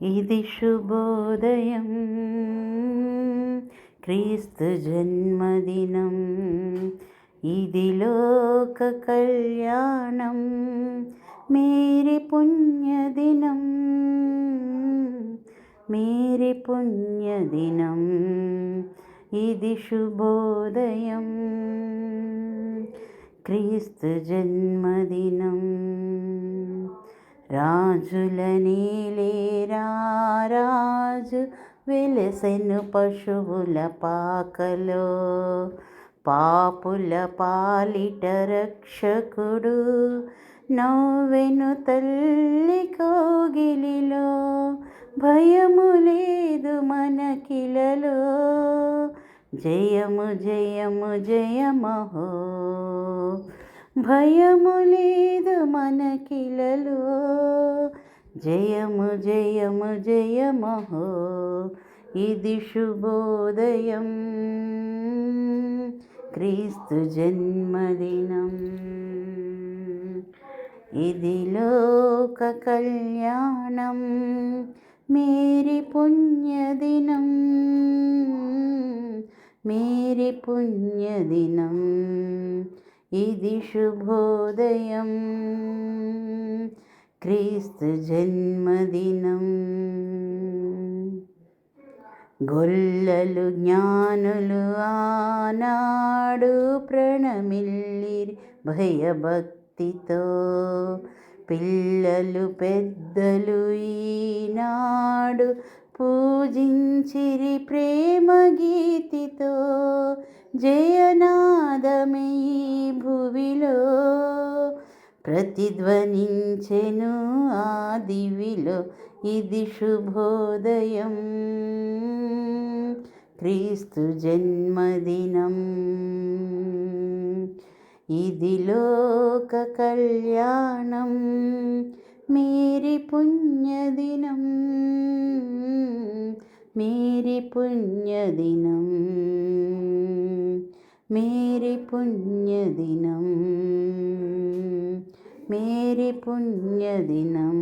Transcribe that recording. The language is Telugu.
ఇది శుభోదయం, క్రీస్తు జన్మదినం. ఇది లోక కళ్యాణం, మేరీ పుణ్యదినం, మేరీ పుణ్యదినం. ఇది శుభోదయం, క్రీస్తు జన్మదినం. రాజుల నేలేరా రాజు వెలసెను పశువుల పాకలో, పాపుల పాలిట రక్షకుడు నవ్వెను తల్లి కోగిలిలో. భయము లేదు మనకిలలో, జయము జయము జయమహో. భయము లేదు మనకిలలో, జయము జయము జయమహో. ఇది శుభోదయం, క్రీస్తు జన్మదినం. ఇది లోక కళ్యాణం, మేరీ పుణ్యదినం, మేరీ పుణ్యదినం. ఇది శుభోదయం, క్రీస్తు జన్మదినం. గొల్లలు జ్ఞానులు ఆనాడు ప్రణమిల్లిరి భయభక్తితో. పిల్లలు పెద్దలు ఈనాడు పూజించిరి ప్రేమ గీతితో. జయనాదమే ఈ భువిలో ప్రతిధ్వనించెను ఆ దివిలో. ఇది శుభోదయం, క్రీస్తు జన్మదినం. ఇది లోక కళ్యాణం, మేరీ పుణ్యదినం, మేరీ పుణ్యదినం, మేరీ పుణ్యదినం, మేరీ పుణ్యదినం.